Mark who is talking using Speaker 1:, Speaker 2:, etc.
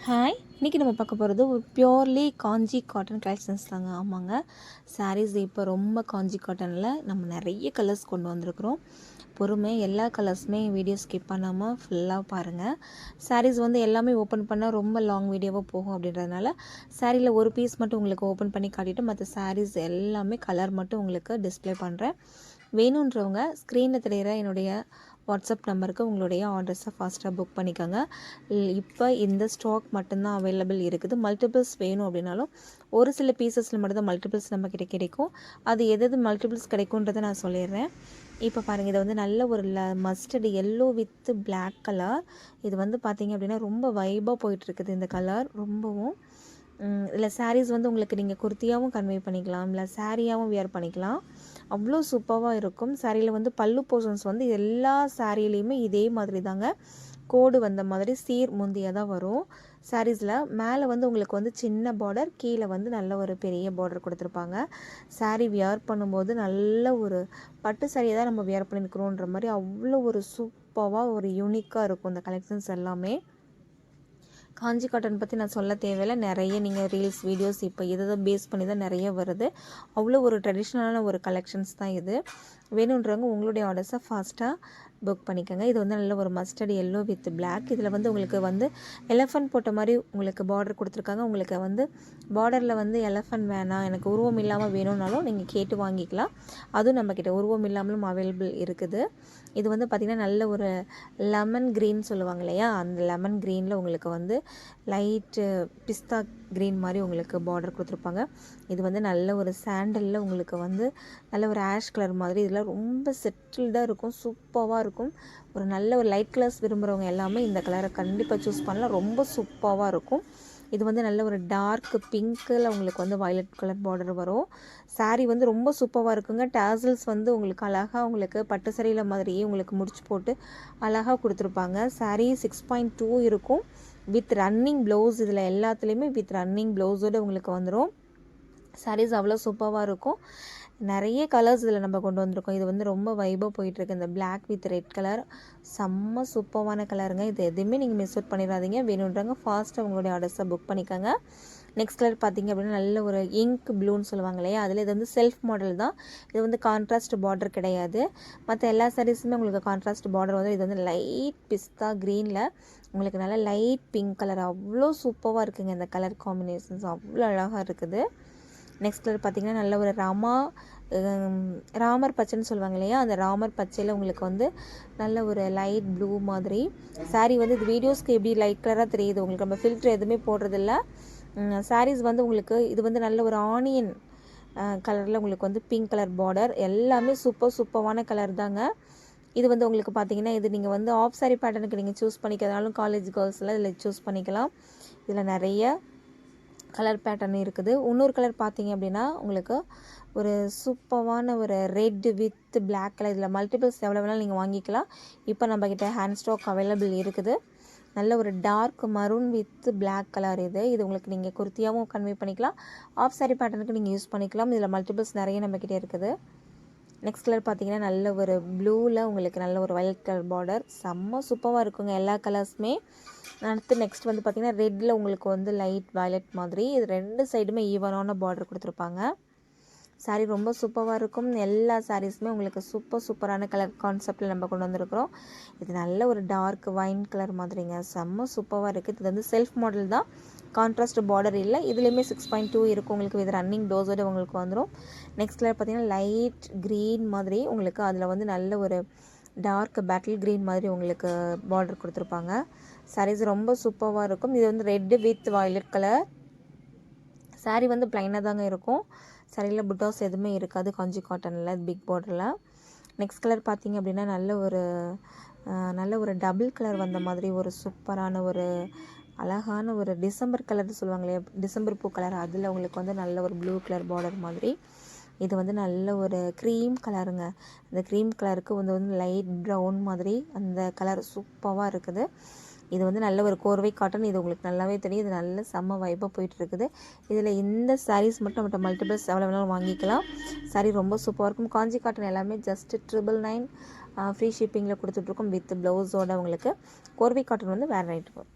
Speaker 1: Hi, இன்றைக்கி நம்ம பார்க்க போகிறது ஒரு பியோர்லி காஞ்சி காட்டன் கலெக்ஷன்ஸ் தாங்க. ஆமாங்க, சாரீஸ் இப்போ ரொம்ப காஞ்சி காட்டனில் நம்ம நிறைய கலர்ஸ் கொண்டு வந்திருக்கிறோம். பொறுமையாக எல்லா கலர்ஸுமே வீடியோ ஸ்கிப் பண்ணாமல் ஃபுல்லாக பாருங்கள். சாரீஸ் எல்லாமே ஓப்பன் பண்ணால் ரொம்ப லாங் வீடியோவாக போகும். அப்படின்றதுனால சாரியில் ஒரு பீஸ் மட்டும் உங்களுக்கு ஓப்பன் பண்ணி காட்டிட்டு மற்ற சாரீஸ் எல்லாமே கலர் மட்டும் உங்களுக்கு டிஸ்பிளே பண்ணுறேன். வேணுன்றவங்க ஸ்க்ரீனில் தெரிகிற என்னுடைய வாட்ஸ்அப் நம்பருக்கு உங்களுடைய ஆர்டர்ஸை ஃபாஸ்ட்டாக புக் பண்ணிக்கோங்க. இப்போ இந்த ஸ்டாக் மட்டும்தான் அவைலபிள் இருக்குது. மல்டிபிள்ஸ் வேணும் அப்படின்னாலும் ஒரு சில பீசஸில் மட்டும்தான் மல்டிபிள்ஸ் நம்மக்கிட்ட கிடைக்கும். அது எது மல்டிபிள்ஸ் கிடைக்குன்றதை நான் சொல்லிடுறேன். இப்போ பாருங்கள், இது நல்ல ஒரு mustard yellow with black colour. இது பார்த்திங்க அப்படின்னா ரொம்ப வைபாக போயிட்டுருக்குது இந்த கலர் ரொம்பவும். இல்லை சாரீஸ் உங்களுக்கு நீங்கள் குர்த்தியாகவும் கன்வே பண்ணிக்கலாம், இல்லை சாரியாகவும் வியர் பண்ணிக்கலாம். அவ்வளோ சூப்பராக இருக்கும். சாரியில் பல்லு போர்ஷன்ஸ் எல்லா சாரியிலையுமே இதே மாதிரி தாங்க கோடு வந்த மாதிரி சீர் முந்தியாக தான் வரும். சாரீஸில் மேலே உங்களுக்கு சின்ன பார்டர், கீழே நல்ல ஒரு பெரிய பார்டர் கொடுத்துருப்பாங்க. சாரீ வியர் பண்ணும்போது நல்ல ஒரு பட்டு சாரியை தான் நம்ம வியர் பண்ணியிருக்கிறோன்ற மாதிரி அவ்வளோ ஒரு சூப்பராக ஒரு யூனிக்காக இருக்கும் இந்த கலெக்ஷன்ஸ் எல்லாமே. காஞ்சி காட்டன் பற்றி நான் சொல்ல தேவையில்லை. நிறைய நீங்கள் ரீல்ஸ் வீடியோஸ் இப்போ இதை பேஸ் பண்ணி தான் நிறைய வருது. அவ்வளோ ஒரு ட்ரெடிஷ்னலான ஒரு கலெக்ஷன்ஸ் தான் இது. வேணுன்றவங்க உங்களுடைய ஆர்டர்ஸை ஃபாஸ்ட்டாக புக் பண்ணிக்கோங்க. இது நல்ல ஒரு மஸ்டர்ட் எல்லோ வித் பிளாக். இதில் உங்களுக்கு எலஃபண்ட் போட்ட மாதிரி உங்களுக்கு பார்டர் கொடுத்துருக்காங்க. உங்களுக்கு பார்டரில் எலஃபண்ட் வேணாம், எனக்கு உருவம் இல்லாமல் வேணும்னாலும் நீங்கள் கேட்டு வாங்கிக்கலாம். அதுவும் நம்மக்கிட்ட உருவம் இல்லாமலும் அவைலபிள் இருக்குது. இது பார்த்திங்கன்னா நல்ல ஒரு லெமன் க்ரீன் சொல்லுவாங்க இல்லையா, அந்த லெமன் க்ரீனில் உங்களுக்கு லைட்டு பிஸ்தா க்ரீன் மாதிரி உங்களுக்கு பார்டர் கொடுத்துருப்பாங்க. இது நல்ல ஒரு சாண்டலில் உங்களுக்கு நல்ல ஒரு ஆஷ் கலர் மாதிரி. இதெல்லாம் ரொம்ப செட்டில்டாக இருக்கும், சூப்பராக இருக்கும். ஒரு நல்ல ஒரு லைட் கலர்ஸ் விரும்புகிறவங்க எல்லாமே இந்த கலரை கண்டிப்பாக சூஸ் பண்ணலாம். ரொம்ப சூப்பராக இருக்கும். இது நல்ல ஒரு டார்க் பிங்க்கில் உங்களுக்கு வயலட் கலர் பார்டர் வரும். சாரீ ரொம்ப சூப்பராக இருக்குங்க. டேசல்ஸ் உங்களுக்கு அழகாக உங்களுக்கு பட்டு சரியில் மாதிரியே உங்களுக்கு முடிச்சு போட்டு அழகாக கொடுத்துருப்பாங்க. சாரீ 6.2 இருக்கும் வித் ரன்னிங் ப்ளவுஸ். இதில் எல்லாத்துலேயுமே வித் ரன்னிங் ப்ளவுஸோடு உங்களுக்கு வந்துடும். சாரீஸ் அவ்வளோ சூப்பராக இருக்கும். நிறைய கலர்ஸ் இதில் நம்ம கொண்டு வந்திருக்கோம். இது ரொம்ப வைபாக போயிட்டுருக்கு. இந்த பிளாக் வித் ரெட் கலர் செம்ம சூப்பரான கலருங்க. இது எதுவுமே நீங்கள் மிஸ் அவுட் பண்ணிடாதீங்க. வேணுன்றவங்க ஃபாஸ்ட்டாக உங்களுடைய ஆர்டர்ஸை புக் பண்ணிக்கோங்க. நெக்ஸ்ட் கலர் பார்த்திங்க அப்படின்னா நல்ல ஒரு இங்க் ப்ளூன்னு சொல்லுவாங்க இல்லையா, அதில் இது செல்ஃப் மாடல் தான். இது கான்ட்ராஸ்ட் பார்டர் கிடையாது. மற்ற எல்லா சாரீஸுமே உங்களுக்கு கான்ட்ராஸ்ட் பார்டர் இது லைட் பிஸ்தா க்ரீனில் உங்களுக்கு நல்ல லைட் பிங்க் கலர். அவ்வளோ சூப்பராக இருக்குங்க. இந்த கலர் காம்பினேஷன்ஸ் அவ்வளோ அழகாக இருக்குது. நெக்ஸ்ட் கலர் பார்த்திங்கன்னா நல்ல ஒரு ராமர் பச்சைன்னு சொல்லுவாங்க இல்லையா, அந்த ராமர் பச்சையில் உங்களுக்கு நல்ல ஒரு லைட் ப்ளூ மாதிரி. சாரீ இது வீடியோஸ்க்கு எப்படி லைட் கலராக தெரியுது உங்களுக்கு, நம்ம ஃபில்ட்ரு எதுவுமே போடுறதில்ல. சாரீஸ் உங்களுக்கு இது நல்ல ஒரு ஆனியன் கலரில் உங்களுக்கு பிங்க் கலர் பார்டர். எல்லாமே சூப்பரான கலர் தாங்க. இது உங்களுக்கு பார்த்தீங்கன்னா இது நீங்கள் ஆஃப் சாரீ பேட்டர்னுக்கு நீங்கள் சூஸ் பண்ணிக்கிறதுனாலும் காலேஜ் கேர்ள்ஸ்லாம் இதில் சூஸ் பண்ணிக்கலாம். இதில் நிறைய கலர் பேட்டர்ன் இருக்குது. இன்னொரு கலர் பார்த்தீங்க அப்படின்னா உங்களுக்கு ஒரு சூப்பரான ஒரு ரெட் வித் பிளாக் கலர். இதில் மல்டிபிள்ஸ் எவ்வளோ வேணாலும் நீங்கள் வாங்கிக்கலாம். இப்போ நம்மக்கிட்ட ஹேண்ட் ஸ்டாக் அவைலபிள் இருக்குது. நல்ல ஒரு dark maroon with black colour. இது உங்களுக்கு நீங்கள் குர்த்தியாகவும் கன்வே பண்ணிக்கலாம், ஆஃப் சாரீ பேட்டர்னுக்கு நீங்கள் யூஸ் பண்ணிக்கலாம். இதில் மல்டிபிள்ஸ் நிறைய நம்மக்கிட்ட இருக்குது. நெக்ஸ்ட் கலர் பார்த்தீங்கன்னா நல்ல ஒரு ப்ளூவில் உங்களுக்கு நல்ல ஒரு வயலட் கலர் பார்டர். செம்ம சூப்பராக இருக்குங்க எல்லா கலர்ஸுமே. அடுத்து நெக்ஸ்ட் பார்த்திங்கன்னா ரெட்டில் உங்களுக்கு லைட் வயலட் மாதிரி. இது ரெண்டு சைடுமே ஈவனான பார்டர் கொடுத்துருப்பாங்க. சாரீ ரொம்ப சூப்பராக இருக்கும். எல்லா சாரீஸுமே உங்களுக்கு சூப்பரான கலர் கான்செப்டில் நம்ம கொண்டு வந்திருக்கிறோம். இது நல்ல ஒரு டார்க் வைன் கலர் மாதிரிங்க. செம்ம சூப்பராக இருக்குது. இது செல்ஃப் மாடல் தான், கான்ட்ராஸ்ட் பார்டர் இல்லை. இதுலேயுமே 6.2 இருக்கும் உங்களுக்கு. இது ரன்னிங் டோஸோடு உங்களுக்கு வந்துடும். நெக்ஸ்ட் கலர் பார்த்திங்கன்னா லைட் க்ரீன் மாதிரி உங்களுக்கு. அதில் நல்ல ஒரு டார்க் பேட்டில் க்ரீன் மாதிரி உங்களுக்கு பார்டர் கொடுத்துருப்பாங்க. சாரீஸ் ரொம்ப சூப்பராக இருக்கும். இது red with violet colour. Sari ப்ளைனாக தாங்க இருக்கும். சாரியில் புட்டாஸ் எதுவுமே இருக்காது காஞ்சி காட்டனில் பிக் பார்டரில். நெக்ஸ்ட் கலர் பார்த்திங்க அப்படின்னா நல்ல ஒரு டபுள் கலர் வந்த மாதிரி ஒரு சூப்பரான ஒரு அழகான ஒரு டிசம்பர் கலர் சொல்லுவாங்க இல்லையா, டிசம்பர் பூ கலர். அதில் உங்களுக்கு நல்ல ஒரு ப்ளூ கலர் பார்டர் மாதிரி. இது நல்ல ஒரு க்ரீம் கலருங்க. அந்த க்ரீம் கலருக்கு லைட் ப்ரௌன் மாதிரி அந்த கலர் சூப்பராக இருக்குது. இது நல்ல ஒரு கோர்வை காட்டன். இது உங்களுக்கு நல்லாவே தெரியும். இது நல்ல செம்ம வைப்பாக போயிட்டுருக்குது. இதில் இந்த சாரீஸ் மட்டும் நம்மகிட்ட மல்டிபிள்ஸ் எவ்வளோ வேணாலும் வாங்கிக்கலாம். சாரீ ரொம்ப சூப்பராக இருக்கும். காஞ்சி காட்டன் எல்லாமே ஜஸ்ட் 999 ஃப்ரீ ஷிப்பிங்கில் கொடுத்துட்ருக்கோம் வித் ப்ளவுஸோடு. உங்களுக்கு கோர்வை காட்டன் வேறு ரேட் இருக்கும்.